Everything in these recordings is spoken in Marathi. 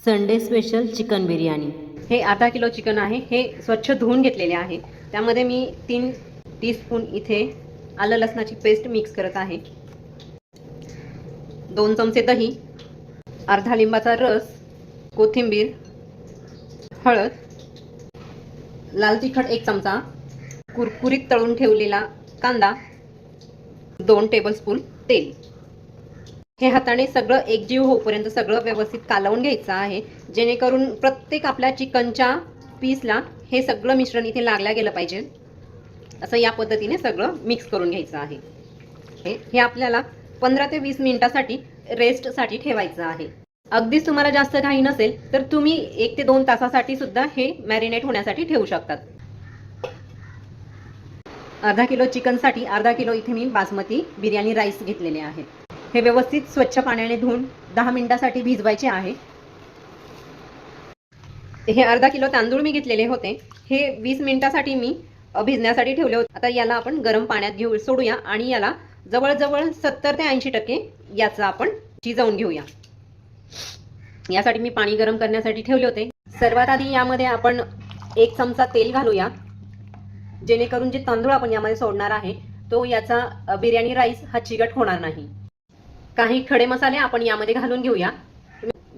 Sunday special chicken biryani. हे अर्धा किलो चिकन आहे। हे स्वच्छ धुवून घेतलेले आहे। त्यामध्ये मी 3 टीस्पून इथे आलं लसणाची पेस्ट मिक्स करत आहे। 2 चमचे दही, अर्धा लिंबाचा रस, कोथिंबीर, हळद, लाल तिखट 1 चमचा, कुरकुरीत तळून ठेवलेला कांदा, 2 टेबलस्पून तेल। हे हाताने सगळं एकजीव होईपर्यंत सगळं व्यवस्थित कालवून घ्यायचं आहे, जेणेकरून प्रत्येक आपल्या चिकनच्या पीसला हे सगळं मिश्रण इथे लागलं गेलं पाहिजे। असं या पद्धतीने सगळं मिक्स करून घ्यायचं आहे। हे आपल्याला 15 ते 20 मिनिटासाठी रेस्टसाठी ठेवायचं आहे। अगदीच तुम्हाला जास्त घाई नसेल तर तुम्ही 1 ते 2 तासासाठी सुद्धा हे मॅरिनेट होण्यासाठी ठेवू शकतात। अर्धा किलो चिकनसाठी अर्धा किलो इथे मी बासमती बिर्याणी राईस घेतलेले आहेत। हे व्यवस्थित स्वच्छ पाण्याने धुवून 10 मिनिटासाठी भिजवायचे आहे। हे अर्धा किलो तांदूळ मी घेतलेले होते। हे 20 मिनिटासाठी मी भिजण्यासाठी ठेवले होते। आता याला आपण गरम पाण्यात सोडूया आणि याला जवळजवळ 70 ते 80% याचा आपण शिजवून घेऊया। यासाठी मी पाणी गरम करण्यासाठी ठेवले होते। सर्वात आधी यामध्ये आपण 1 चमचा तेल घालूया, जेणेकरून जे तांदूळ आपण यामध्ये सोडणार आहे तो याचा बिर्याणी राईस हा चिकट होणार नाही। काही खडे मसाले आपण यामध्ये घालून घेऊया।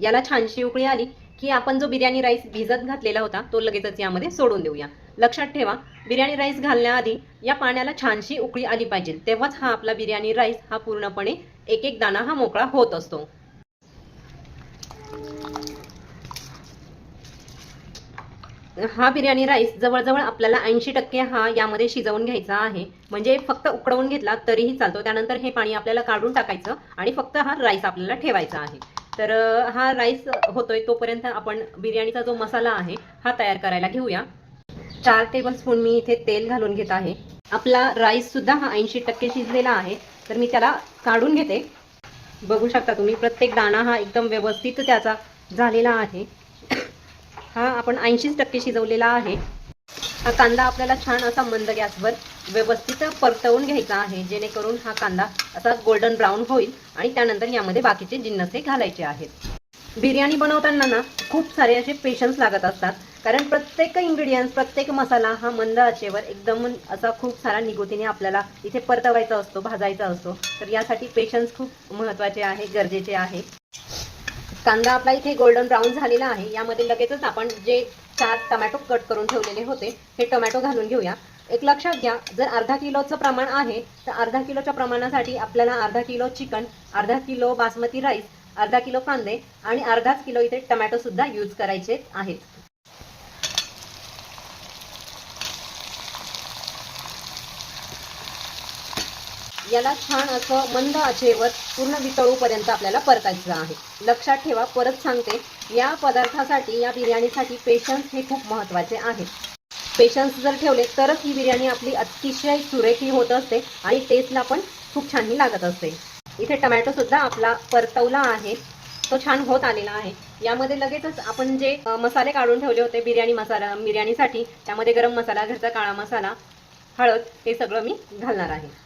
याला छानशी उकळी आली की आपण जो बिर्याणी राईस भिजत घातलेला होता तो लगेचच यामध्ये सोडून देऊया। लक्षात ठेवा, बिर्याणी राईस घालण्याआधी या पाण्याला छानशी उकळी आली पाहिजे, तेव्हाच हा आपला बिर्याणी राईस हा पूर्णपणे एक एक दाणा हा मोकळा होत असतो। हा बिर्याणी राईस जवळजवळ आपल्याला 80% हा यामध्ये शिजवून घ्यायचा आहे। म्हणजे फक्त उकळवून घेतला तरीही चालतो। त्यानंतर हे पाणी आपल्याला काढून टाकायचं आणि फक्त हा राईस आपल्याला ठेवायचा आहे। तर हा राईस होतोय तोपर्यंत आपण बिर्याणीचा जो मसाला आहे हा तयार करायला घेऊया। 4 टेबलस्पून मी इथे तेल घालून घेत आहे। आपला राईस सुद्धा हा 80% शिजलेला आहे, तर मी त्याला काढून घेते। बघू शकता तुम्ही प्रत्येक दाणा हा एकदम व्यवस्थित त्याचा झालेला आहे। हा आपण 80% शिजवलेला आहे। हा कांदा आपल्याला छान असा मंद गॅसवर व्यवस्थित परतवून घ्यायचा आहे, जेणेकरून हा कांदा असा गोल्डन ब्राऊन होईल आणि त्यानंतर यामध्ये बाकीचे जिन्नसे घालायचे आहेत। बिर्याणी बनवताना ना खूप सारे असे पेशन्स लागत असतात, कारण प्रत्येक इन्ग्रेडियंट्स प्रत्येक मसाला हा मंद आचेवर एकदम असा खूप सारा निगुतीने आपल्याला इथे परतवायचा असतो, भाजायचा असतो। तर यासाठी पेशन्स खूप महत्त्वाचे आहे, गरजेचे आहे। कांदा आपला इथे गोल्डन ब्राऊन झालेला आहे। यामध्ये लगेचच आपण जे 4 टोमॅटो कट करून ठेवलेले होते हे टोमॅटो घालून घेऊया। एक लक्षात घ्या, जर अर्धा किलोचं प्रमाण आहे तर अर्धा किलोच्या प्रमाणासाठी आपल्याला अर्धा किलो चिकन, अर्धा किलो बासमती राईस, अर्धा किलो कांदे आणि अर्धाच किलो इथे टोमॅटो सुद्धा यूज करायचे आहेत। याला छान असं मंद आचेवर पूर्ण वितळूपर्यंत आपल्याला परतायचं आहे। लक्षात ठेवा, परत सांगते, या पदार्थासाठी या बिर्याणीसाठी पेशन्स हे खूप महत्त्वाचे आहे। पेशन्स जर ठेवले तरच ही बिर्याणी आपली अतिशय सुरेखी होत असते आणि टेस्टला पण खूप छान लागत असते। इथे टोमॅटो सुद्धा आपला परतवला आहे, तो छान होत आलेला आहे। यामध्ये लगेचच आपण जे मसाले काढून ठेवले होते बिर्याणीसाठी, त्यामध्ये गरम मसाला, घरचा काळा मसाला, हळद हे सगळं मी घालणार आहे।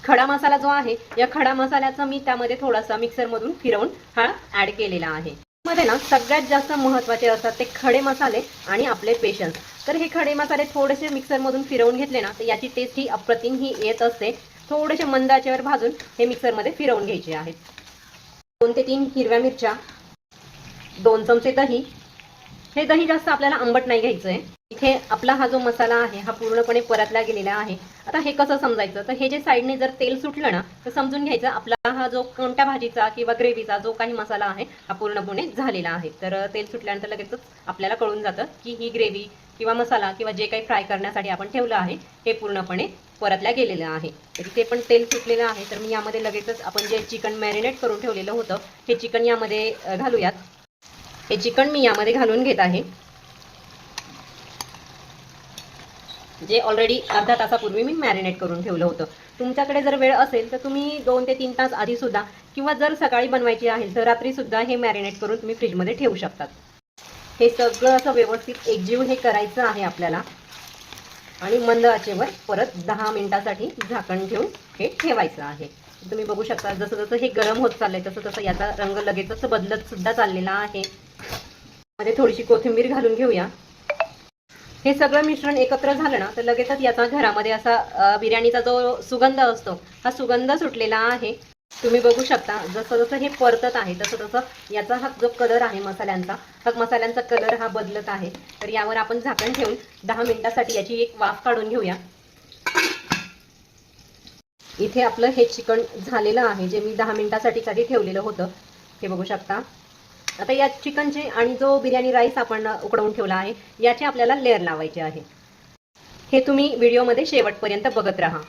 खडा मसाला जो आहे या खडा मसाल्याचा मी त्यामध्ये थोडासा मिक्सरमधून फिरवून हा ॲड केलेला आहे। मध्ये ना सगळ्यात जास्त महत्त्वाचे असतात ते खडे मसाले आणि आपले पेशन्स। तर हे खडे मसाले थोडेसे मिक्सरमधून फिरवून घेतले ना तर याची टेस्ट ही अप्रतिम ही येत असते। थोडेसे मंद आचेवर भाजून हे मिक्सरमध्ये फिरवून घ्यायचे आहेत। 2 ते 3 हिरव्या मिरच्या, 2 चमचे दही। हे दही जास्त आपल्याला आंबट नाही घ्यायचं आहे। इथे आपला हा जो मसाला आहे हा पूर्णपणे परतला गेलेला आहे। आता हे कसं समजायचं, तर हे जे साईडने जर तेल सुटलं ना तर समजून घ्यायचं आपला हा जो कोणत्या भाजीचा किंवा ग्रेव्हीचा जो काही मसाला आहे हा पूर्णपणे झालेला आहे। तर तेल सुटल्यानंतर लगेचच आपल्याला कळून जातं की ही ग्रेव्ही किंवा मसाला किंवा जे काही फ्राय करण्यासाठी आपण ठेवलं आहे हे पूर्णपणे परतल्या गेलेलं आहे। तर इथे पण तेल सुटलेलं आहे। तर मी यामध्ये लगेचच आपण जे चिकन मॅरिनेट करून ठेवलेलं होतं हे चिकन यामध्ये घालूयात। हे चिकन मी यामध्ये घालून घेत आहे, जे ऑलरेडी अर्धा तासापूर्वी मी मॅरिनेट करून ठेवलं होतं। तुमच्याकडे जर वेळ असेल तर तुम्ही 2 ते 3 तास आधी सुद्धा किंवा जर सकाळी बनवायची आहे तर रात्री सुद्धा हे मॅरिनेट करून तुम्ही फ्रीजमध्ये ठेवू शकतात। हे सगळं असं व्यवस्थित एकजीव हे करायचं आहे आपल्याला आणि मंद आचेवर परत 10 मिनिटासाठी झाकण ठेवून हे ठेवायचं आहे। तुम्ही बघू शकता जसं जसं हे गरम होत चाललंय तसं तसं याचा रंग लगेचच बदलत सुद्धा चाललेला आहे. मध्ये थोडीशी कोथिंबीर घालून घेऊया. हे सगळं मिश्रण एकत्र झालं ना तर लगेचच याचा घरामध्ये असा बिर्याणीचा जो सुगंध असतो हा सुगंध सुटलेला आहे. तुम्ही बघू शकता जसं जसं हे परतत आहे तसं तसं याचा हा जो कलर आहे मसाल्यांचा कलर हा बदलत आहे. तर यावर आपण झाकण ठेवून 10 मिनिटासाठी याची एक वाफ काढून घेऊया. इथे आपलं हे चिकन झालेलं आहे जे मी 10 मिनिटासाठी ठेवलेलं होतं. हे बघू शकता. आता या चिकनचे आणि जो बिर्याणी राईस आपण उकडवून ठेवला आहे याचे आपल्याला लेअर लावायचे आहे. हे तुम्ही व्हिडिओमध्ये शेवटपर्यंत बघत राहा.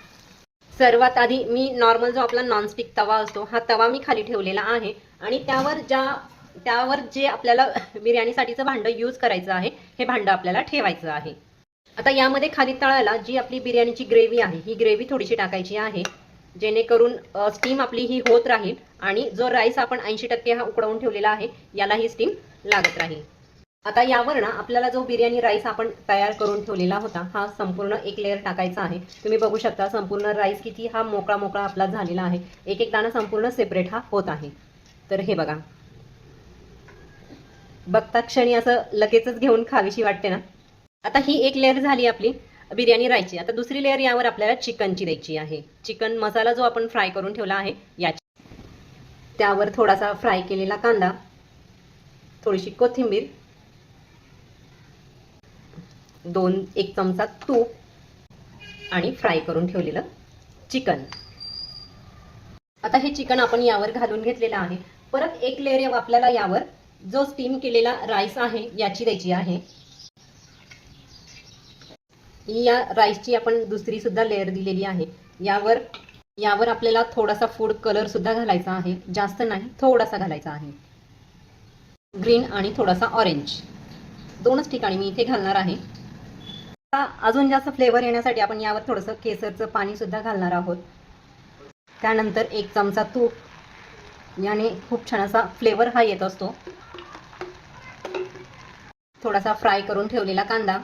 सर्वात आधी मी नॉर्मल जो आपला नॉनस्टिक तवा असतो हा तवा मी खाली ठेवलेला आहे आणि त्यावर जे आपल्याला बिर्याणीसाठीचं भांडं यूज करायचं आहे हे भांडं आपल्याला ठेवायचं आहे. आता यामध्ये खाली तळायला जी आपली बिर्याणीची ग्रेव्ही आहे ही ग्रेव्ही थोडीशी टाकायची आहे जेणेकरून स्टीम आपली ही होत राहील आणि जो राईस आपण 80% हा उकडवून ठेवलेला आहे याला ही स्टीम लागत राहील. आता यावर ना आपल्याला जो बिर्याणी राईस आपण तयार करून ठेवलेला होता हा संपूर्ण एक लेअर टाकायचा आहे. तुम्ही बघू शकता संपूर्ण राईस किती हा मोकळा मोकळा आपला झालेला आहे. एक एक दाणा संपूर्ण सेपरेट हा होत आहे. तर हे बघा, बघता क्षणी असं लगेचच घेऊन खावीशी वाटते ना. आता ही एक लेअर झाली आपली बिर्याणी राईसची. आता दुसरी लेअर यावर आपल्याला चिकनची द्यायची आहे. चिकन मसाला जो आपण फ्राय करून ठेवला आहे त्यावर थोडासा फ्राय केलेला कांदा, थोडीशी कोथिंबीर, 1 चमचा तूप आणि फ्राय करून ठेवलेलं चिकन. आता हे चिकन आपण यावर घालून घेतलेलं आहे. परत एक लेअर आपल्याला यावर जो स्टीम केलेला राईस आहे याची द्यायची आहे. या राईसची आपण दुसरी सुद्धा लेअर दिलेली आहे. यावर आपल्याला थोडासा फूड कलर सुद्धा घालायचा आहे. जास्त नाही, थोडासा घालायचा आहे. ग्रीन आणि थोडासा ऑरेंज 2च ठिकाणी मी इथे घालणार आहे. अजून जास्त फ्लेवर येण्यासाठी आपण यावर थोडंसं केसरचं पाणी सुद्धा घालणार आहोत. त्यानंतर 1 चमचा तूप, याने खूप छान असा फ्लेवर हा येत असतो. थोडासा फ्राय करून ठेवलेला कांदा,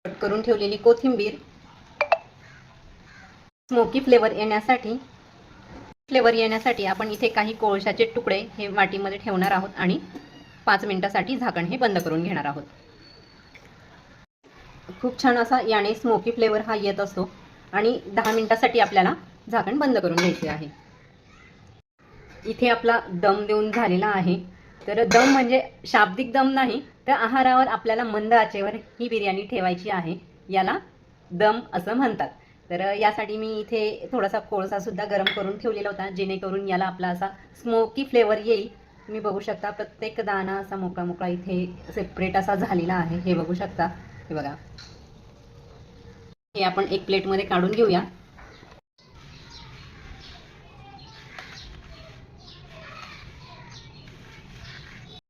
कट करून ठेवलेली कोथिंबीर, स्मोकी फ्लेवर येण्यासाठी आपण इथे काही कोळशाचे तुकडे हे वाटीमध्ये ठेवणार आहोत आणि 5 मिनिटासाठी झाकण हे बंद करून घेणार आहोत. खूप छान असा याने स्मोकी फ्लेवर हा येत असतो आणि 10 मिनिटासाठी आपल्याला झाकण बंद करून घ्यायचे आहे. इथे आपला दम देऊन झालेला आहे. तर दम म्हणजे शाब्दिक दम नाही तर आहारावर आपल्याला मंद आचेवर ही बिर्याणी ठेवायची आहे. याला दम असं म्हणतात. तर यासाठी मी इथे थोडासा कोळसा सुद्धा गरम करून ठेवलेला होता जेणेकरून याला आपला असा स्मोकी फ्लेवर येईल. तुम्ही बघू शकता प्रत्येक दाणा असा मोकळा मोकळा इथे सेपरेट असा झालेला आहे. हे बघू शकता. हे बघा, हे आपण एक प्लेटमध्ये काढून घेऊया.